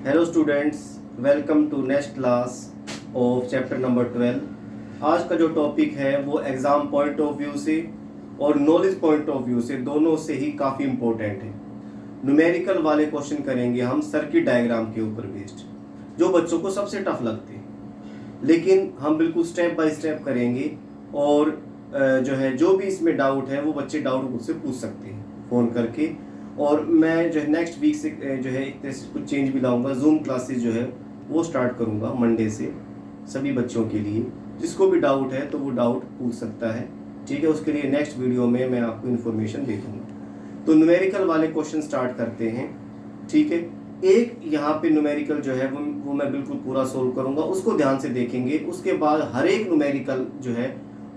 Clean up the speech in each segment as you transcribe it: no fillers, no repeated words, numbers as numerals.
Hello students, welcome to next class of chapter number 12। आज का जो टॉपिक है वो एग्ज़ाम पॉइंट ऑफ व्यू से और नॉलेज पॉइंट ऑफ व्यू से दोनों से ही काफ़ी इम्पोर्टेंट है। न्यूमेरिकल वाले क्वेश्चन करेंगे हम सर्किट डायग्राम के ऊपर बेस्ड, जो बच्चों को सबसे टफ लगते हैं, लेकिन हम बिल्कुल स्टेप बाय स्टेप करेंगे। और जो भी इसमें डाउट है वो बच्चे डाउट मुझसे पूछ सकते हैं फ़ोन करके। और मैं जो है नेक्स्ट वीक से एक तरह से कुछ चेंज भी लाऊंगा। जूम क्लासेस जो है वो स्टार्ट करूंगा मंडे से सभी बच्चों के लिए। जिसको भी डाउट है तो वो डाउट पूछ सकता है, ठीक है। उसके लिए नेक्स्ट वीडियो में मैं आपको इन्फॉर्मेशन दे दूंगा। तो न्यूमेरिकल वाले क्वेश्चन स्टार्ट करते हैं, ठीक है। एक यहाँ पे न्यूमेरिकल जो है वो मैं बिल्कुल पूरा सोल्व करूंगा, उसको ध्यान से देखेंगे। उसके बाद हर एक न्यूमेरिकल जो है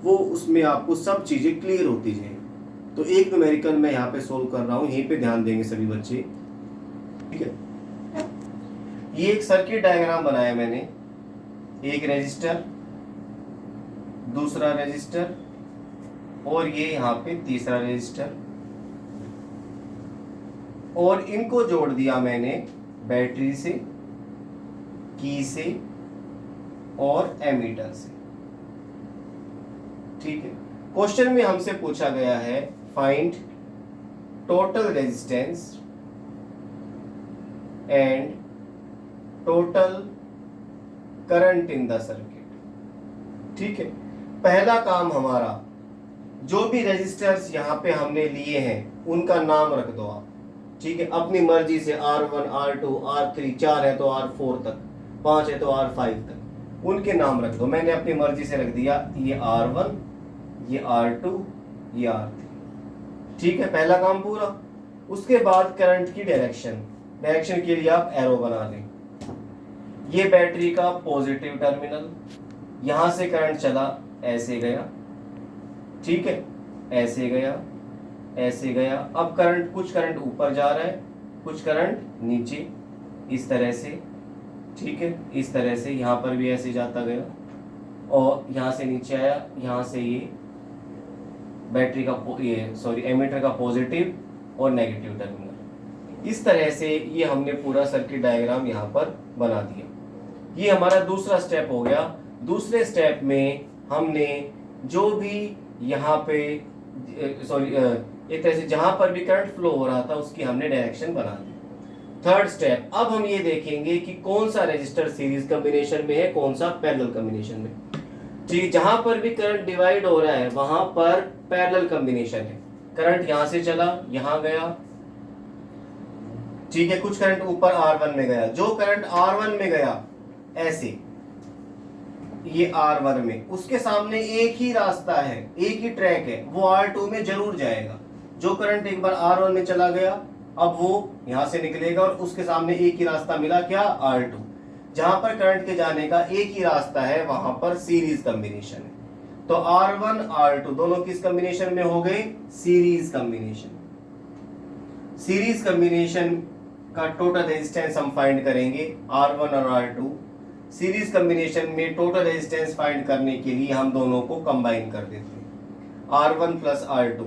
वो उसमें आपको सब चीज़ें क्लियर होती जाएंगी। तो एक न्यूमेरिकल मैं यहाँ पे सोल्व कर रहा हूँ, यहीं पे ध्यान देंगे सभी बच्चे, ठीक है। ये एक सर्किट डायग्राम बनाया मैंने, एक रेजिस्टर, दूसरा रेजिस्टर और ये यहाँ पे तीसरा रेजिस्टर, और इनको जोड़ दिया मैंने बैटरी से, की से और एमीटर से, ठीक है। क्वेश्चन में हमसे पूछा गया है find total resistance and total current in the circuit, ठीक है। पहला काम हमारा, जो भी रेजिस्टर्स यहाँ पे हमने लिए हैं उनका नाम रख दो आप, ठीक है। अपनी मर्जी से R1, R2, R3, 4 है तो R4 तक, 5 है तो R5 तक, उनके नाम रख दो। मैंने अपनी मर्जी से रख दिया, ये R1, ये R2, ये R3, ठीक है। पहला काम पूरा। उसके बाद करंट की डायरेक्शन के लिए आप एरो बना लें। ये बैटरी का पॉजिटिव टर्मिनल, यहां से करंट चला, ऐसे गया, ठीक है, ऐसे गया, ऐसे गया। अब करंट, कुछ करंट ऊपर जा रहा है, कुछ करंट नीचे, इस तरह से, ठीक है, इस तरह से। यहां पर भी ऐसे जाता गया और यहां से नीचे आया, यहां से ये बैटरी का एमीटर का पॉजिटिव और नेगेटिव टर्मिनल। इस तरह से ये हमने पूरा सर्किट डायग्राम यहाँ पर बना दिया। ये हमारा दूसरा स्टेप हो गया। दूसरे स्टेप में हमने जो भी यहाँ पे एक तरह से जहां पर भी करंट फ्लो हो रहा था उसकी हमने डायरेक्शन बना दी। थर्ड स्टेप, अब हम ये देखेंगे कि कौन सा रेजिस्टर सीरीज कॉम्बिनेशन में है, कौन सा पैरेलल कॉम्बिनेशन में, ठीक। जहां पर भी करंट डिवाइड हो रहा है वहां पर पैरेलल कॉम्बिनेशन है। करंट यहां से चला, यहां गया, ठीक है। कुछ करंट ऊपर R1 में गया, जो करंट R1 में गया ऐसे, ये R1 में, उसके सामने एक ही रास्ता है, एक ही ट्रैक है, वो R2 में जरूर जाएगा। जो करंट एक बार R1 में चला गया, अब वो यहां से निकलेगा और उसके सामने एक ही रास्ता मिला, क्या, R2। जहां पर करंट के जाने का एक ही रास्ता है वहां पर सीरीज कॉम्बिनेशन है। तो R1 R2 दोनों किस कॉम्बिनेशन में हो गए, सीरीज कॉम्बिनेशन। सीरीज कॉम्बिनेशन का टोटल रेजिस्टेंस हम फाइंड करेंगे, R1 और R2। सीरीज कॉम्बिनेशन में टोटल रेजिस्टेंस फाइंड करने के लिए हम दोनों को कंबाइन कर देते हैं, R1 प्लस R2।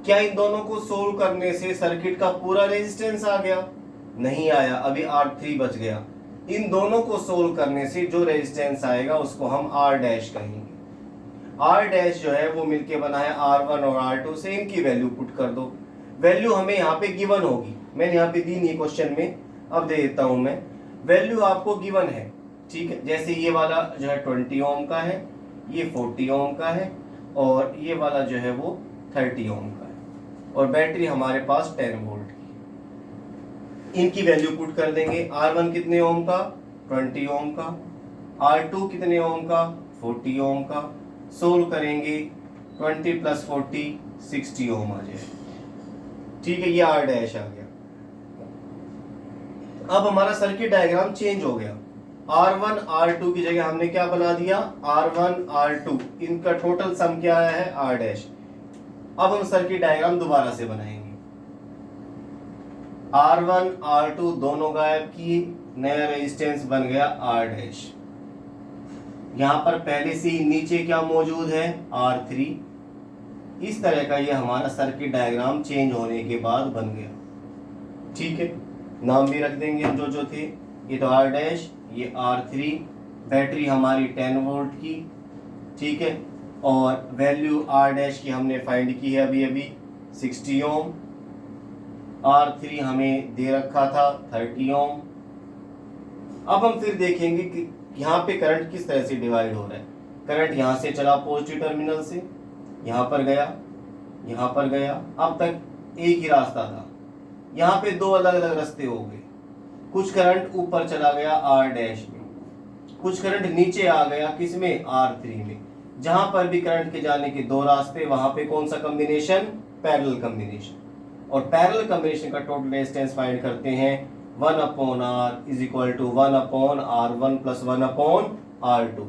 क्या इन दोनों को सोल्व करने से सर्किट का पूरा रेजिस्टेंस आ गया? नहीं आया, अभी R3 बच गया। इन दोनों को सोल्व करने से जो रेजिस्टेंस आएगा उसको हम R डैश कहेंगे। R डैश जो है वो मिलके बना है R1 और R2 से। इनकी वैल्यू पुट कर दो। वैल्यू हमें यहाँ पे गिवन होगी, मैंने यहाँ पे दी नहीं क्वेश्चन में, अब दे देता हूं मैं। वैल्यू आपको गिवन है, ठीक है। जैसे ये वाला जो है 20 ओम का है, ये 40 ओम का है, और ये वाला जो है वो 30 ओम का है, और बैटरी हमारे पास 10 वोल्ट की। इनकी वैल्यू पुट कर देंगे। R1 कितने ओम का, 20 ओम का। R2 कितने ओम का, 40 ओम का। सोल्व करेंगे, 20 प्लस 40 60 ओम आ जाएगा, ठीक है। ये R डैश आ गया। अब हमारा सर्किट डायग्राम चेंज हो गया। R1 R2 की जगह हमने क्या बना दिया, R1 R2, इनका टोटल सम क्या आया है, R डैश। अब हम सर्किट डायग्राम दोबारा से बनाएंगे। R1 R2 दोनों गायब किए, नया रेजिस्टेंस बन गया R डैश। यहां पर पहले से ही नीचे क्या मौजूद है, R3। इस तरह का ये हमारा सर्किट डायग्राम चेंज होने के बाद बन गया, ठीक है। नाम भी रख देंगे हम जो थे। ये तो आर डैश, ये R3, बैटरी हमारी 10 वोल्ट की, ठीक है। और वैल्यू आर डैश की हमने फाइंड की है अभी अभी 60 ओम। R3 हमें दे रखा था 30 ओम। अब हम फिर देखेंगे कि यहाँ पे करंट किस तरह से डिवाइड हो रहा है। करंट यहाँ से चला पॉजिटिव टर्मिनल से, यहाँ पर गया, यहाँ पर गया, अब तक एक ही रास्ता था। यहाँ पे दो अलग अलग रास्ते हो गए। कुछ करंट ऊपर चला गया आर डैश में, कुछ करंट नीचे आ गया किसमें, R3 में। जहां पर भी करंट के जाने के दो रास्ते, वहां पे कौन सा कॉम्बिनेशन, पैरेलल कॉम्बिनेशन। और पैरेलल कॉम्बिनेशन का टोटल रेजिस्टेंस फाइंड करते हैं 1/R is equal to 1/R1 plus 1/R2।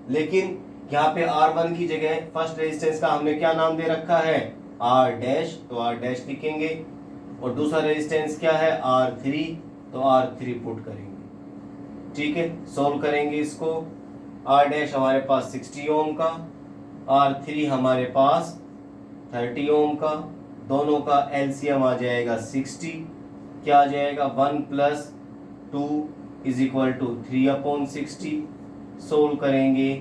लेकिन यहाँ पे R1 की जगह फर्स्ट रेजिस्टेंस का हमने क्या नाम दे रखा है, R डैश, तो R डैश लिखेंगे। और दूसरा रेजिस्टेंस क्या है, R3, तो R3 पुट करेंगे, ठीक है। सोल्व करेंगे इसको। R डैश हमारे पास 60 ओम का, R3 हमारे पास 30 ओम का, दोनों का एलसीएम आ जाएगा 60। क्या आ जाएगा, 1 + 2 इज इक्वल टू 3/60। सोल्व करेंगे,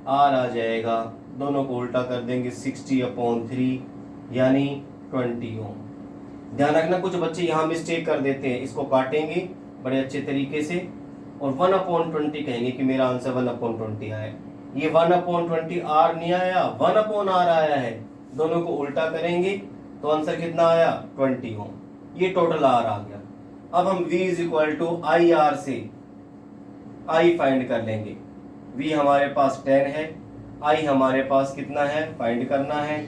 R आ जाएगा, दोनों को उल्टा कर देंगे 60/3 यानी 20 ओम। ध्यान रखना कुछ बच्चे यहाँ मिस्टेक कर देते हैं, इसको काटेंगे बड़े अच्छे तरीके से और 1/20 कहेंगे कि मेरा आंसर 1/20 आया। ये 1/20 R नहीं आया, 1/R आया है। दोनों को उल्टा करेंगे तो आंसर कितना आया, 20 ओम। ये टोटल R आ गया। अब हम V is equal to IR से I फाइंड कर लेंगे। V हमारे पास 10 है, I हमारे पास कितना है फाइंड करना है,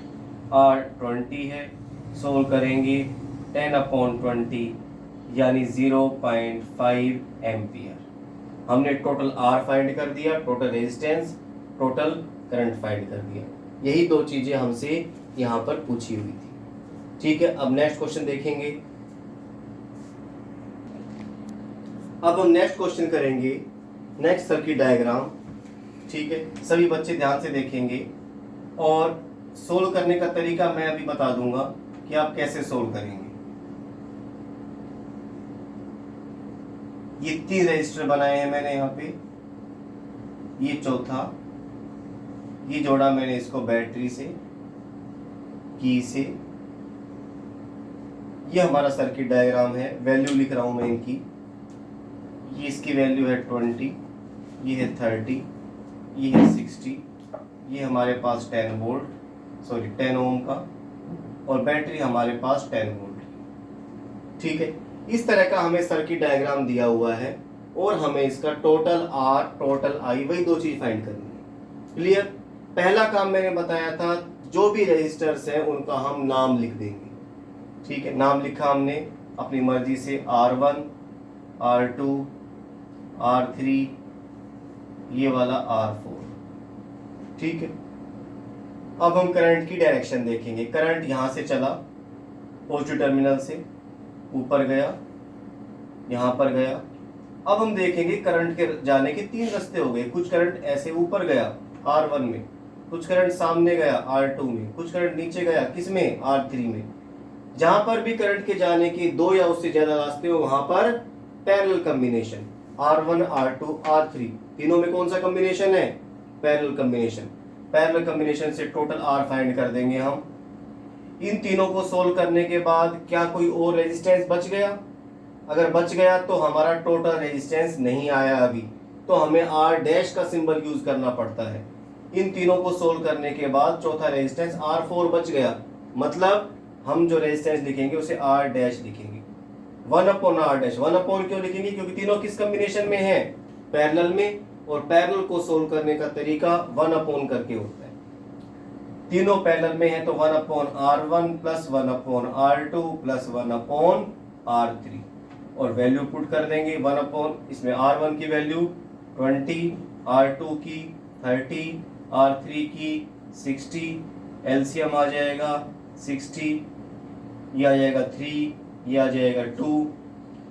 R 20 है। सोल्व करेंगे 10/20 यानी 0.5 एम्पियर। हमने टोटल R फाइंड कर दिया, total resistance, total current find कर दिया। यही दो चीजें हमसे यहाँ पर पूछी हुई थी, ठीक है। अब नेक्स्ट क्वेश्चन देखेंगे। अब हम नेक्स्ट क्वेश्चन करेंगे, नेक्स्ट सर्किट डायग्राम, ठीक है। सभी बच्चे ध्यान से देखेंगे और सोल्व करने का तरीका मैं अभी बता दूंगा कि आप कैसे सोल्व करेंगे। ये 3 रजिस्टर बनाए हैं मैंने यहाँ पे, ये चौथा, ये जोड़ा मैंने इसको बैटरी से, की से। ये हमारा सर्किट डायग्राम है, वैल्यू लिख रहा हूं मैं इनकी। ये इसकी वैल्यू है 20, ये है 30, ये है 60, ये हमारे पास 10 ओम का, और बैटरी हमारे पास 10 वोल्ट, ठीक है। इस तरह का हमें सर्किट डायग्राम दिया हुआ है और हमें इसका टोटल R, टोटल I, वही दो चीज फाइंड करनी है। क्लियर। पहला काम मैंने बताया था, जो भी रजिस्टर्स हैं उनका हम नाम लिख देंगे, ठीक है। नाम लिखा हमने अपनी मर्जी से, R1, R2, R3, ये वाला R4, ठीक है। अब हम करंट की डायरेक्शन देखेंगे। करंट यहां से चला पॉजिटिव टर्मिनल से, ऊपर गया, यहां पर गया। अब हम देखेंगे करंट के जाने के 3 रास्ते हो गए। कुछ करंट ऐसे ऊपर गया R1 में, कुछ करंट सामने गया R2 में, कुछ करंट नीचे गया किसमें, R3 में। जहां पर भी करंट के जाने के 2 या उससे ज्यादा रास्ते हो, वहां पर parallel combination, R1, R2, R3, तीनों में कौन सा कॉम्बिनेशन है, पैरेलल कॉम्बिनेशन। पैरेलल कॉम्बिनेशन से टोटल R फाइंड कर देंगे हम। इन तीनों को सोल्व करने के बाद क्या कोई और रेजिस्टेंस बच गया, अगर बच गया तो हमारा टोटल रेजिस्टेंस नहीं आया अभी, तो हमें R डैश का सिंबल यूज करना पड़ता है। इन तीनों को सोल्व करने के बाद चौथा रेजिस्टेंस R4 बच गया, मतलब हम जो रेजिस्टेंस लिखेंगे उसे R डैश लिखेंगे, 1/R डैश। 1/ क्यों लिखेंगे, क्योंकि तीनों किस कॉम्बिनेशन में है, पैरेलल में। और पैरेलल को सोल्व करने का तरीका 1/ करके होता है। तीनों पैरेलल में है तो 1/R1 plus 1/R2 plus 1/R3 और वैल्यू पुट कर देंगे। 1/ इसमें R1 की वैल्यू 20, R2 की 30, R3 की 60, एलसीएम आ जाएगा 60, ये आ जाएगा 3, ये आ जाएगा 2,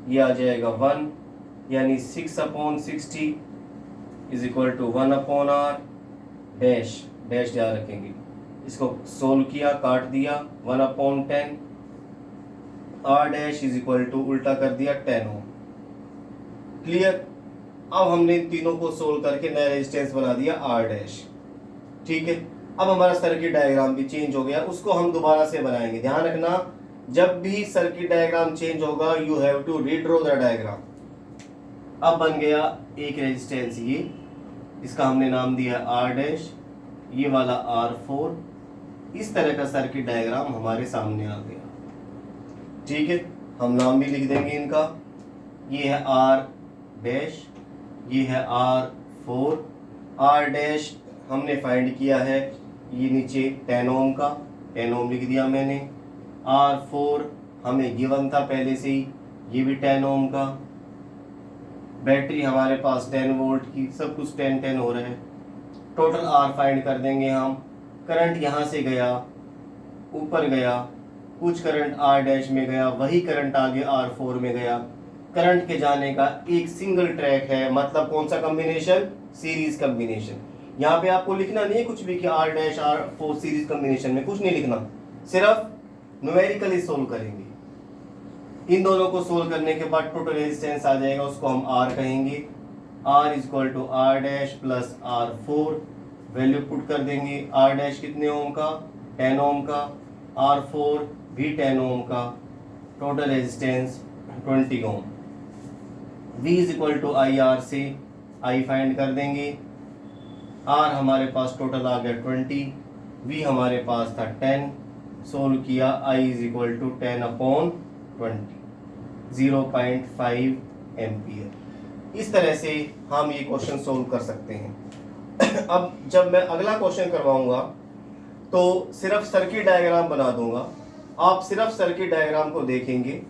ये आ जाएगा 1, यानी 6/60 is equal to 1/R dash, dash याद रखेंगे। इसको सोल्व किया, काट दिया, 1/10 R dash is equal to उल्टा कर दिया 10 ओम। क्लियर। अब हमने इन तीनों को सोल्व करके नया रेजिस्टेंस बना दिया आर डैश। ठीक है, अब हमारा सर्किट डायग्राम भी चेंज हो गया, उसको हम दोबारा से बनाएंगे। ध्यान रखना, जब भी सर्किट डायग्राम चेंज होगा you have to redraw the diagram. अब बन गया एक रेजिस्टेंस ये, इसका हमने नाम दिया आर डैश, ये वाला R4। इस तरह का सर्किट डायग्राम हमारे सामने आ गया। ठीक है, हम नाम भी लिख देंगे इनका। ये है आर डैश, ये है R4। आर डैश हमने फाइंड किया है ये नीचे 10 ओम का, 10 ओम लिख दिया मैंने। R4 हमें गिवन था पहले से ही, ये भी 10 ओम का। बैटरी हमारे पास 10 वोल्ट की, सब कुछ 10 हो रहा है। टोटल आर फाइंड कर देंगे हम। करंट यहाँ से गया, ऊपर गया, कुछ करंट आर डैश में गया, वही करंट आगे R4 में गया। करंट के जाने का एक सिंगल ट्रैक है, मतलब कौन सा कॉम्बिनेशन? Series combination. यहाँ पे आपको लिखना नहीं है कुछ भी कि are dash R4 series combination में, कुछ नहीं लिखना, सिर्फ न्यूमेरिकली सोल्व करेंगे। इन दोनों को सोल्व करने के बाद टोटल रेजिस्टेंस आ जाएगा, उसको हम आर कहेंगे। R is equal to R dash plus R4। Value put कर देंगे। आर डैश कितने ओम का? 10 ओम का। R4 भी 10 ओम का। Total resistance 20 ohm. V is equal to I R से I फाइंड कर देंगे। R हमारे पास टोटल आ गया 20, V हमारे पास था 10। सोल्व किया, I is equal to 10/20, 0.5 ampere. इस तरह से हम ये क्वेश्चन सोल्व कर सकते हैं। अब जब मैं अगला क्वेश्चन करवाऊंगा तो सिर्फ सर्किट डायग्राम बना दूंगा, आप सिर्फ सर्किट डायग्राम को देखेंगे,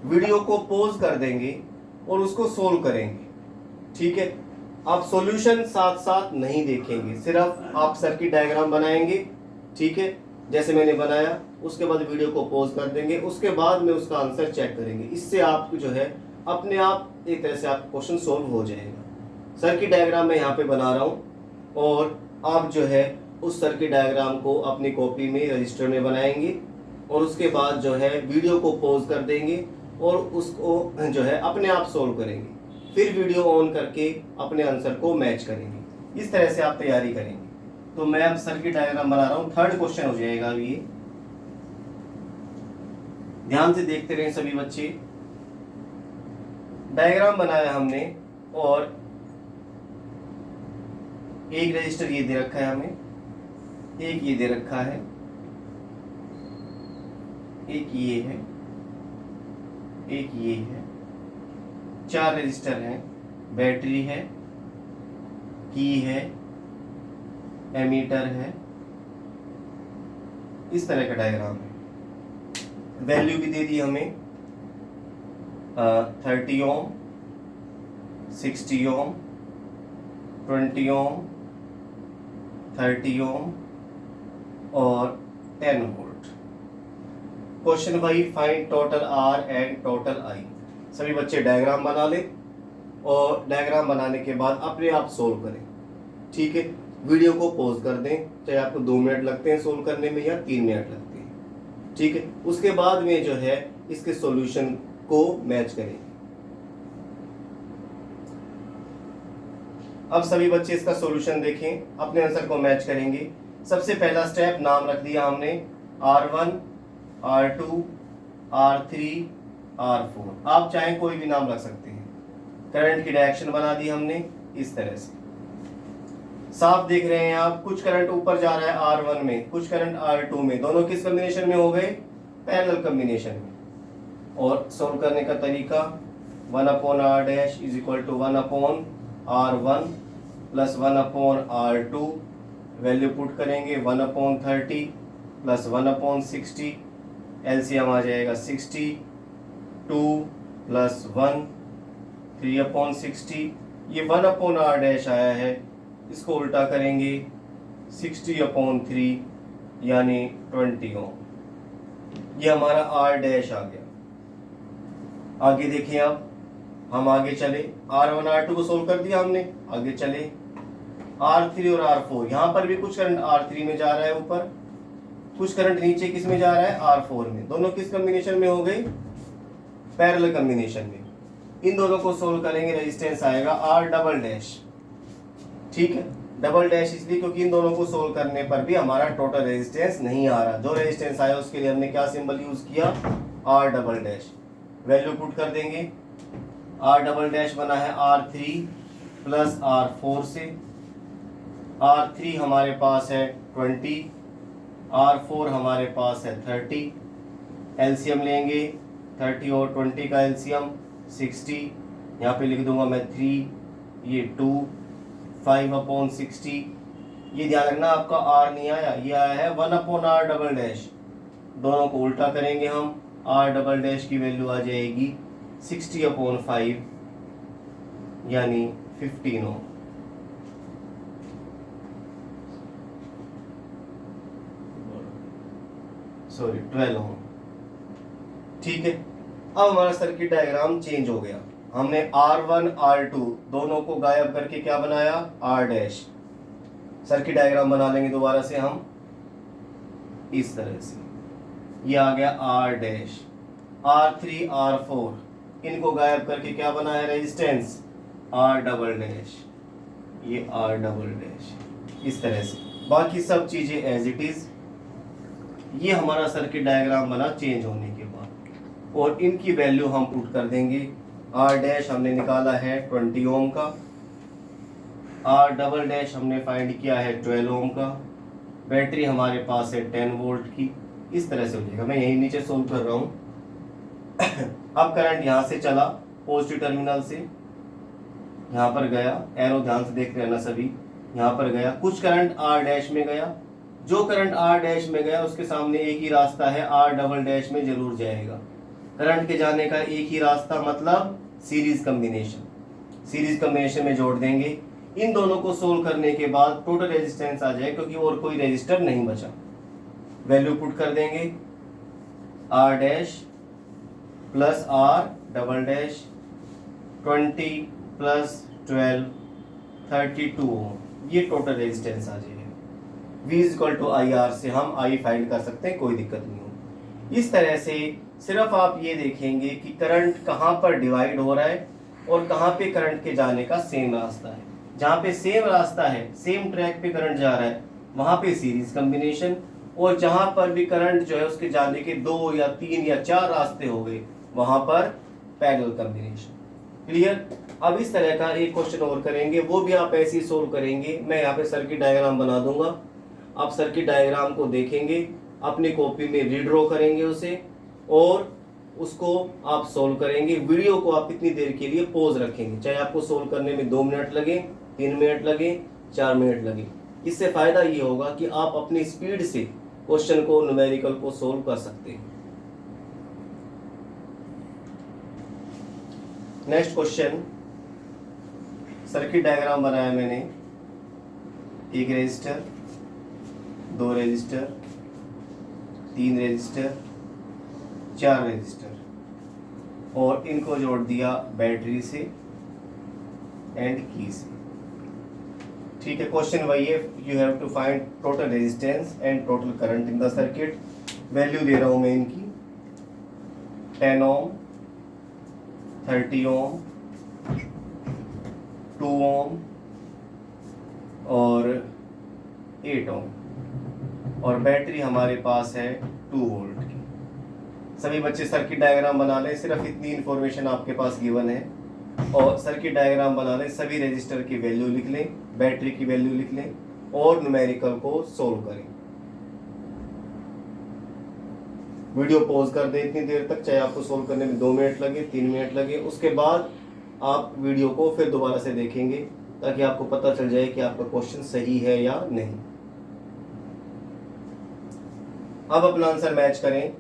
वीडियो को पॉज कर देंगे और उसको सोल्व करेंगे। ठीक है, आप सॉल्यूशन साथ साथ नहीं देखेंगे, सिर्फ आप सर्किट डायग्राम बनाएंगे। ठीक है, जैसे मैंने बनाया, उसके बाद वीडियो को पॉज कर देंगे, उसके बाद में उसका आंसर चेक करेंगे। इससे आप जो है अपने आप एक तरह से आप क्वेश्चन सोल्व हो जाएगा। सर्किट डायग्राम मैं यहाँ पे बना रहा हूँ और आप जो है उस सर्किट डायग्राम को अपनी कॉपी में रजिस्टर में बनाएंगे और उसके बाद जो है वीडियो को पॉज कर देंगे और उसको जो है अपने आप सोल्व करेंगे। फिर वीडियो ऑन करके अपने आंसर को मैच करेंगे। इस तरह से आप तैयारी करेंगे। तो मैं अब सर्किट डायग्राम बना रहा हूँ, थर्ड क्वेश्चन हो जाएगा अभी ये। ध्यान से देखते रहें सभी बच्चे। डायग्राम बनाया हमने और एक रजिस्टर ये दे रखा है हमें, एक ये दे रखा है, एक ये है, एक ये है, 4 रजिस्टर हैं, बैटरी है, की है, एमीटर है। इस तरह का डायग्राम है। वैल्यू भी दे दी हमें 30 ओम, 60 ओम, 20 ओम, 30 ओम और 10 वोल्ट। क्वेश्चन भाई find total R and total I. सभी बच्चे डायग्राम बना लें और डायग्राम बनाने के बाद अपने आप सोल्व करें। ठीक है, वीडियो को पॉज कर दें, चाहे आपको 2 मिनट लगते हैं सोल्व करने में या 3 मिनट लगते हैं। ठीक है, उसके बाद में जो है इसके सॉल्यूशन को मैच करें। अब सभी बच्चे इसका सॉल्यूशन देखें, अपने आंसर को मैच करेंगे। सबसे पहला स्टेप, नाम रख दिया हमने R1, R2, R3, R4। आप चाहें कोई भी नाम रख सकते हैं। करंट की डायरेक्शन बना दी हमने इस तरह से। साफ देख रहे हैं आप, कुछ करंट ऊपर जा रहा है R1 में, कुछ करंट R2 में, दोनों किस कॉम्बिनेशन में हो गए? पैरेलल कॉम्बिनेशन में। और सोल्व करने का तरीका 1/R dash is equal to 1/R1 plus 1/R2। Value put करेंगे 1/30 प्लस 1/60। एलसीएम आ जाएगा 60, 2 प्लस 1 3/60। ये 1/R डैश आया है, इसको उल्टा करेंगे 60/3 यानी 20 ओम। ये हमारा R डैश आ गया। आगे देखिए, अब हम आगे चले, R1 R2 को सोल्व कर दिया हमने, आगे चले R3 और R4। यहाँ पर भी कुछ करंट R3 में जा रहा है ऊपर, कुछ करंट नीचे किस में जा रहा है? R4 में। दोनों किस कॉम्बिनेशन में हो गए? पैरेलल कॉम्बिनेशन में इन दोनों को सोल्व करेंगे, रेजिस्टेंस आएगा R डबल डैश। ठीक है, डबल डैश इसलिए क्योंकि इन दोनों को सोल्व करने पर भी हमारा टोटल रेजिस्टेंस नहीं आ रहा। जो रेजिस्टेंस आया उसके लिए हमने क्या सिंबल यूज किया, R double dash. Value put कर देंगे, R डबल डैश बना है R3 प्लस R4 से। R3 हमारे पास है 20, R4 हमारे पास है 30। एलसीएम लेंगे, 30 और 20 का एलसीएम 60। यहाँ पे लिख दूंगा मैं 3, ये 2, 5/60। ये ध्यान रखना आपका R नहीं आया, ये आया है 1/R डबल डैश। दोनों को उल्टा करेंगे हम, R डबल डैश की वैल्यू आ जाएगी 60/5 यानी 15 ओम। सॉरी 12 ओम। ठीक है, अब हमारा सर्किट डायग्राम चेंज हो गया। हमने R1 R2 दोनों को गायब करके क्या बनाया, R डैश। सर्किट डायग्राम बना लेंगे दोबारा से हम इस तरह से, ये आ गया R डैश। R3 R4 इनको गायब करके क्या बना है रेजिस्टेंस, R डबल डैश, ये R डबल डैश इस तरह से। बाकी सब चीजें एज इट इज। ये हमारा सर्किट डायग्राम बना चेंज होने के बाद, और इनकी वैल्यू हम पुट कर देंगे। R डैश हमने निकाला है 20 ओम का, R डबल डैश हमने फाइंड किया है 12 ओम का, बैटरी हमारे पास है 10 वोल्ट की। इस तरह से हो जाएगा, मैं यही नीचे सोल्व कर रहा हूँ। अब करंट यहाँ से चला पॉजिटिव टर्मिनल से, यहाँ पर गया, एरो ध्यान से देख रहना सभी, यहाँ पर गया, कुछ करंट R डैश में गया। जो करंट R डैश में गया उसके सामने एक ही रास्ता है, R डबल डैश में जरूर जाएगा। करंट के जाने का एक ही रास्ता मतलब सीरीज कॉम्बिनेशन। सीरीज कॉम्बिनेशन में जोड़ देंगे, इन दोनों को सोल्व करने के बाद टोटल रेजिस्टेंस आ जाए क्योंकि और कोई रेजिस्टर नहीं बचा। वैल्यू पुट कर देंगे, R dash plus R double dash 20 plus 12 32 ओम, ये टोटल रेजिस्टेंस आ जाएगा। V इक्वल टू IR से हम I फाइंड कर सकते हैं, कोई दिक्कत नहीं होगी। इस तरह से सिर्फ आप ये देखेंगे कि करंट कहाँ पर डिवाइड हो रहा है और कहाँ पे करंट के जाने का सेम रास्ता है। जहाँ पे सेम रास्ता है, सेम ट्रैक पे करंट जा रहा है, वहाँ पे सीरीज कॉम्बिनेशन, और जहाँ पर भी करंट जो है उसके जाने के 2 या 3 या 4 रास्ते हो गए, वहाँ पर पैरेलल कॉम्बिनेशन। क्लियर। अब इस तरह का एक क्वेश्चन और करेंगे, वो भी आप ऐसे ही सोल्व करेंगे। मैं यहाँ पे सर्किट डायग्राम बना दूंगा, आप सर्किट डायग्राम को देखेंगे, अपनी कॉपी में रीड्रॉ करेंगे उसे, और उसको आप सोल्व करेंगे। वीडियो को आप इतनी देर के लिए पॉज रखेंगे, चाहे आपको सोल्व करने में 2 मिनट लगे, 3 मिनट लगे, 4 मिनट लगे। इससे फायदा ये होगा कि आप अपनी स्पीड से क्वेश्चन को, न्यूमेरिकल को सोल्व कर सकते हैं। नेक्स्ट क्वेश्चन, सर्किट डायग्राम बनाया मैंने, एक रेजिस्टर, 2 रेजिस्टर, 3 रेजिस्टर, 4 रेजिस्टर, और इनको जोड़ दिया बैटरी से एंड की से। ठीक है, क्वेश्चन वही है, you have to find total resistance and total current in the circuit. Value दे रहा हूं मैं इनकी, 10 ओम, 30 ओम, 2 ओम और 8 ओम, और बैटरी हमारे पास है 2 वोल्ट की। सभी बच्चे सर्किट डायग्राम बना लें, सिर्फ इतनी इंफॉर्मेशन आपके पास गिवन है, और सर्किट डायग्राम बना लें, सभी रजिस्टर की वैल्यू लिख लें, बैटरी की वैल्यू लिख लें, और न्यूमेरिकल को सोल्व करें। वीडियो पॉज कर दें इतनी देर तक, चाहे आपको सोल्व करने में 2 मिनट लगे, 3 मिनट लगे, उसके बाद आप वीडियो को फिर दोबारा से देखेंगे ताकि आपको पता चल जाए कि आपका क्वेश्चन सही है या नहीं। अब अपना आंसर मैच करें।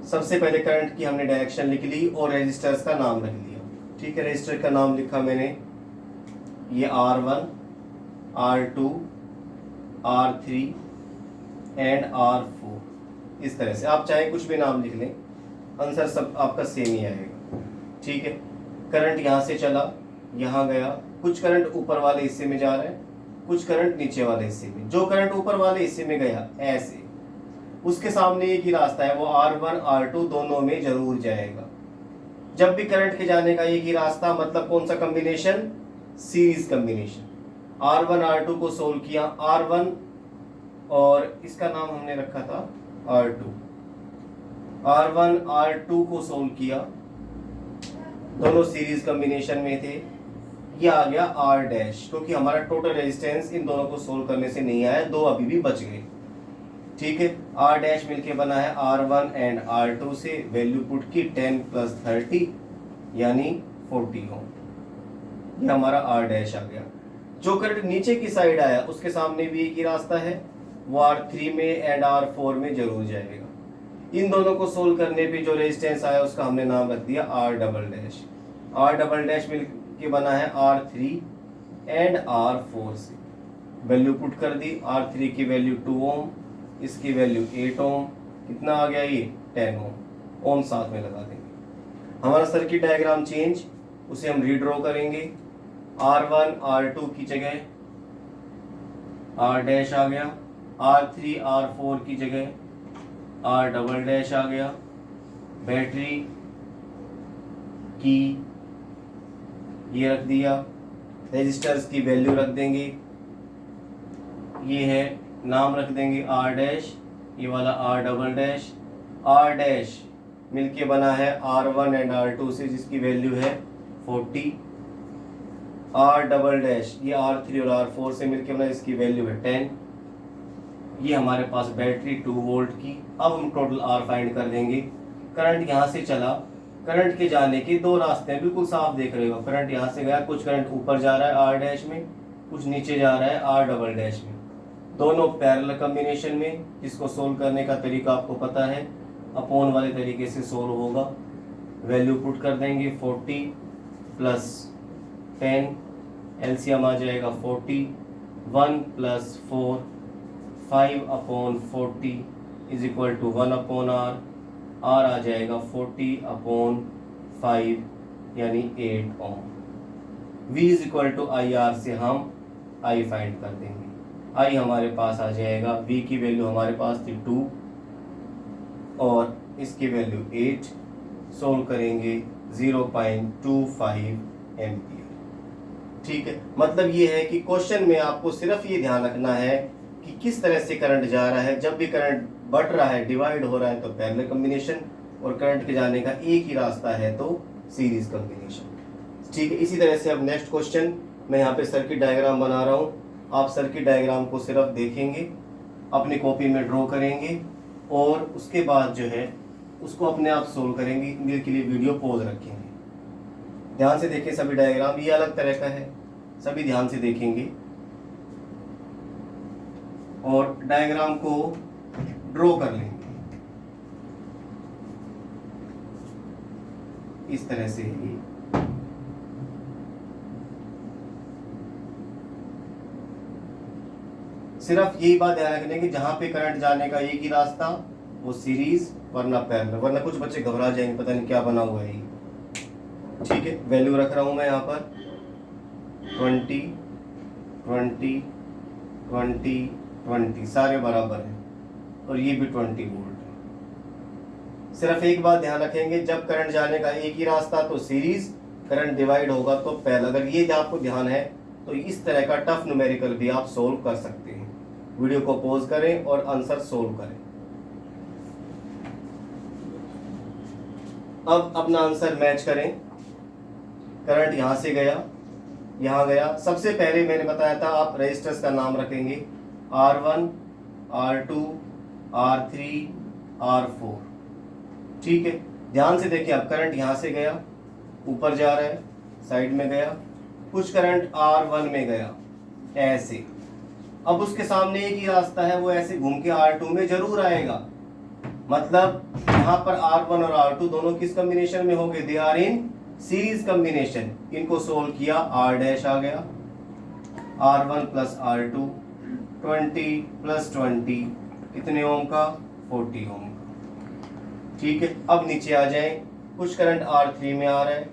सबसे पहले करंट की हमने डायरेक्शन लिख ली और रेजिस्टर्स का नाम रख लिया। ठीक है, रेजिस्टर का नाम लिखा मैंने, ये R1, R2, R3 and R4। इस तरह से आप चाहे कुछ भी नाम लिख लें, आंसर सब आपका सेम ही आएगा। ठीक है, करंट यहाँ से चला, यहाँ गया, कुछ करंट ऊपर वाले हिस्से में जा रहा है, कुछ करंट नीचे वाले हिस्से में। जो करंट ऊपर वाले हिस्से में गया ऐसे, उसके सामने एक ही रास्ता है, वो R1 R2 दोनों में जरूर जाएगा। जब भी करंट के जाने का एक ही रास्ता, मतलब कौन सा combination, series combination. R1 R2 को सोल्व किया, R1 और इसका नाम हमने रखा था R2, R1 R2 को सोल्व किया, दोनों सीरीज कॉम्बिनेशन में थे। ये आ गया R डैश, क्योंकि हमारा टोटल रेजिस्टेंस इन दोनों को सोल्व करने से नहीं आया, दो अभी भी बच गए। ठीक है, R डैश मिलके बना है R1 एंड R2 से, वैल्यू पुट की 10 + 30 यानी 40 ओम। ये हमारा R डैश आ गया। जो करंट नीचे की साइड आया उसके सामने भी एक ही रास्ता है, वो R3 में एंड R4 में जरूर जाएगा। इन दोनों को सोल्व करने पे जो रेजिस्टेंस आया उसका हमने नाम रख दिया R double dash. R double dash मिल के बना है R3 एंड R4 से, वैल्यू पुट कर दी। R3 की वैल्यू 2 ओम, इसकी वैल्यू 8 ओम, कितना आ गया ये 10 ओम। ओम साथ में लगा देंगे। हमारा सर्किट डायग्राम चेंज, उसे हम रीड्रॉ करेंगे। R1 R2 की जगह R डैश आ गया, R3 R4 की जगह R डबल डैश आ गया। बैटरी की ये रख दिया, रेजिस्टर्स की वैल्यू रख देंगे, ये है नाम रख देंगे R डैश, ये वाला R double dash. R dash मिलके बना है R1 एंड R2 से, जिसकी वैल्यू है 40। R डबल डैश ये R3 और R4 से मिलके बना, इसकी वैल्यू है 10। ये हमारे पास बैटरी 2 वोल्ट की। अब हम टोटल R फाइंड कर देंगे। करंट यहाँ से चला, करंट के जाने के दो रास्ते हैं, बिल्कुल साफ देख रहे हो। करंट यहाँ से गया, कुछ करंट ऊपर जा रहा है R डैश में, कुछ नीचे जा रहा है R डबल डैश में, दोनों पैरेलल कॉम्बिनेशन में। जिसको सोल्व करने का तरीका आपको पता है, अपॉन वाले तरीके से सोल्व होगा। वैल्यू पुट कर देंगे 40 + 10, एलसीएम आ जाएगा 40, 1 + 4 5/40 = 1/R। R आ जाएगा 40/5 यानी 8 ओम। V = IR से हम I फाइंड कर देंगे। I हमारे पास आ जाएगा, V की वैल्यू हमारे पास थी 2 और इसकी वैल्यू 8। सोल्व करेंगे 0.25 एम्पियर। ठीक है, मतलब ये है कि क्वेश्चन में आपको सिर्फ ये ध्यान रखना है कि किस तरह से करंट जा रहा है। जब भी करंट बढ़ रहा है, डिवाइड हो रहा है, तो पैरेलल कॉम्बिनेशन, और करंट के जाने का एक ही रास्ता है तो सीरीज कॉम्बिनेशन। ठीक है, इसी तरह से अब नेक्स्ट क्वेश्चन, मैं यहाँ पे सर्किट डायग्राम बना रहा हूँ। आप सर्किट डायग्राम को सिर्फ देखेंगे, अपनी कॉपी में ड्रॉ करेंगे और उसके बाद जो है उसको अपने आप सोल्व करेंगे। मेरे के लिए वीडियो पॉज रखेंगे, ध्यान से देखें सभी डायग्राम, ये अलग तरह का है, सभी ध्यान से देखेंगे और डायग्राम को ड्रॉ कर लेंगे इस तरह से। ही सिर्फ यही बात ध्यान रखने की, जहां पे करंट जाने का एक ही रास्ता वो सीरीज, वरना पैरेलल, वरना कुछ बच्चे घबरा जाएंगे, पता नहीं क्या बना हुआ है ये। ठीक है, वैल्यू रख रहा हूं मैं यहाँ पर 20 20 20 20, सारे बराबर हैं और ये भी 20 वोल्ट है। सिर्फ एक बात ध्यान रखेंगे, जब करंट जाने का एक ही रास्ता तो सीरीज, करंट डिवाइड होगा तो पैरेलल। अगर ये आपको ध्यान है तो इस तरह का टफ न्यूमेरिकल भी आप सोल्व कर सकते हैं। वीडियो को पॉज करें और आंसर सोल्व करें। अब अपना आंसर मैच करें। करंट यहां से गया, यहां गया। सबसे पहले मैंने बताया था आप रेजिस्टर्स का नाम रखेंगे, R1 R2 R3 R4। ठीक है, ध्यान से देखिए, अब करंट यहां से गया, ऊपर जा रहा है, साइड में गया, कुछ करंट R1 में गया ऐसे। अब उसके सामने एक ही रास्ता है, वो ऐसे घूम के R2 में जरूर आएगा। मतलब यहाँ पर R1 और R2 दोनों किस कॉम्बिनेशन में होंगे, they are in series combination. इनको सोल्व किया, R डैश आ गया, R1 + R2 20 + 20 कितने ओम का, 40 ओम का। ठीक है, अब नीचे आ जाएं। कुछ करंट R3 में आ रहा है,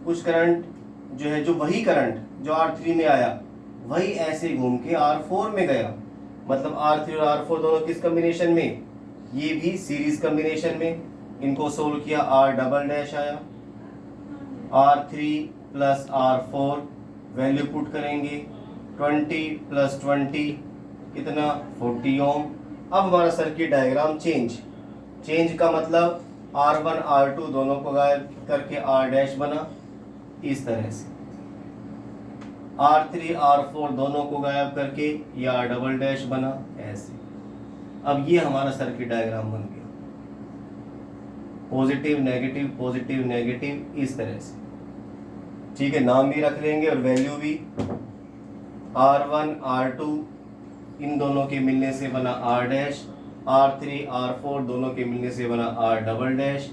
कुछ करंट जो है, जो वही करंट जो R3 में आया वही ऐसे घूम के R4 में गया। मतलब R3 और R4 दोनों किस कॉम्बिनेशन में, ये भी सीरीज कॉम्बिनेशन में, इनको सोल्व किया, आर डबल डैश आया, R3 plus R4 value put करेंगे, 20 प्लस 20 कितना 40 ओम। अब हमारा सर्किट डायग्राम चेंज का मतलब R1 R2 दोनों को गायब करके R डैश बना इस तरह से, R3 R4 दोनों को गायब करके ये R डबल डैश बना ऐसे। अब ये हमारा सर्किट डायग्राम बन गया, पॉजिटिव नेगेटिव इस तरह से, ठीक है। नाम भी रख लेंगे और वैल्यू भी, R1 R2 इन दोनों के मिलने से बना R डैश, R3 R4 दोनों के मिलने से बना R डबल डैश,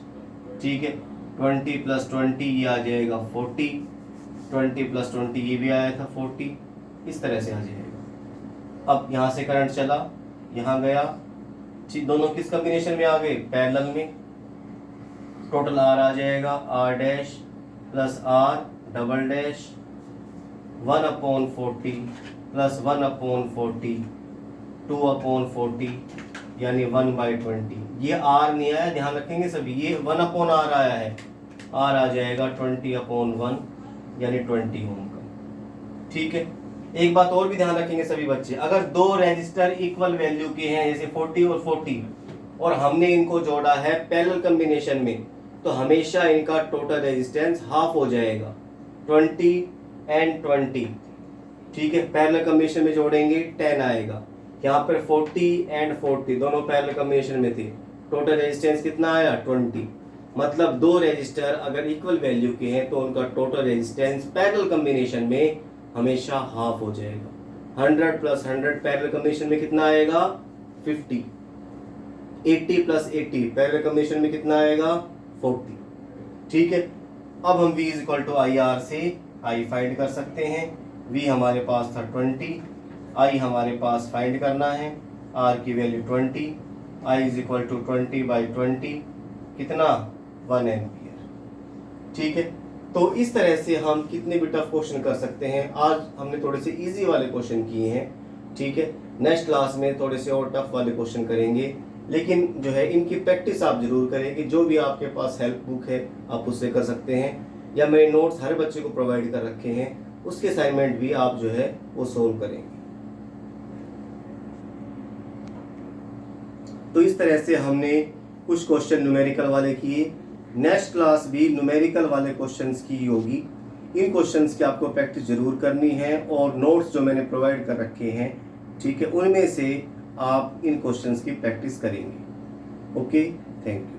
ठीक है। 20 प्लस 20 ये आ जाएगा 40, 20 प्लस 20 ये भी आया था 40, इस तरह से आ जाएगा। अब यहाँ से करंट चला, यहाँ गया, दोनों किस कॉम्बिनेशन में आ गए, पैरेलल में। टोटल R आ जाएगा R dash plus R double dash 1/40 plus 1/40 2/40 यानी 1/20। ये R नहीं आया, ध्यान रखेंगे सभी, ये 1/R आया है, R आ जाएगा 20/1 यानी 20 ओम का, ठीक है। एक बात और भी ध्यान रखेंगे सभी बच्चे, अगर दो रेजिस्टर इक्वल वैल्यू के हैं जैसे 40 और 40 और हमने इनको जोड़ा है पैरेलल कॉम्बिनेशन में, तो हमेशा इनका टोटल रेजिस्टेंस हाफ हो जाएगा, 20 एंड 20, ठीक है। पैरेलल कॉम्बिनेशन में जोड़ेंगे 10 आएगा, यहाँ पर 40 एंड 40 दोनों पैरेलल कॉम्बिनेशन में थे, टोटल रेजिस्टेंस कितना आया 20। मतलब दो रेजिस्टर अगर इक्वल वैल्यू के हैं तो उनका टोटल रेजिस्टेंस पैरेलल कॉम्बिनेशन में हमेशा हाफ हो जाएगा। 100 प्लस 100 पैरेलल कॉम्बिनेशन में कितना आएगा 50, 80 प्लस 80 पैरेलल कॉम्बिनेशन में कितना आएगा 40, ठीक है। अब हम V इक्वल टू IR से I फाइंड कर सकते हैं। V हमारे पास था 20, I हमारे पास फाइंड करना है, R की value 20, I is equal to 20/20 कितना 1 एम्पियर, ठीक है। तो इस तरह से हम कितने भी टफ क्वेश्चन कर सकते हैं। आज हमने थोड़े से इजी वाले क्वेश्चन किए हैं, ठीक है। नेक्स्ट क्लास में थोड़े से और टफ वाले क्वेश्चन करेंगे, लेकिन जो है इनकी प्रैक्टिस आप जरूर करें कि जो भी आपके पास हेल्प बुक है आप उससे कर सकते हैं, या मेरे नोट्स हर बच्चे को प्रोवाइड कर रखे हैं, उसके असाइनमेंट भी आप जो है वो सोल्व करेंगे। तो इस तरह से हमने कुछ क्वेश्चन न्यूमेरिकल वाले किए। नेक्स्ट क्लास भी न्यूमेरिकल वाले क्वेश्चंस की होगी। इन क्वेश्चंस की आपको प्रैक्टिस जरूर करनी है और नोट्स जो मैंने प्रोवाइड कर रखे हैं, ठीक है, उनमें से आप इन क्वेश्चंस की प्रैक्टिस करेंगे। Okay, thank you.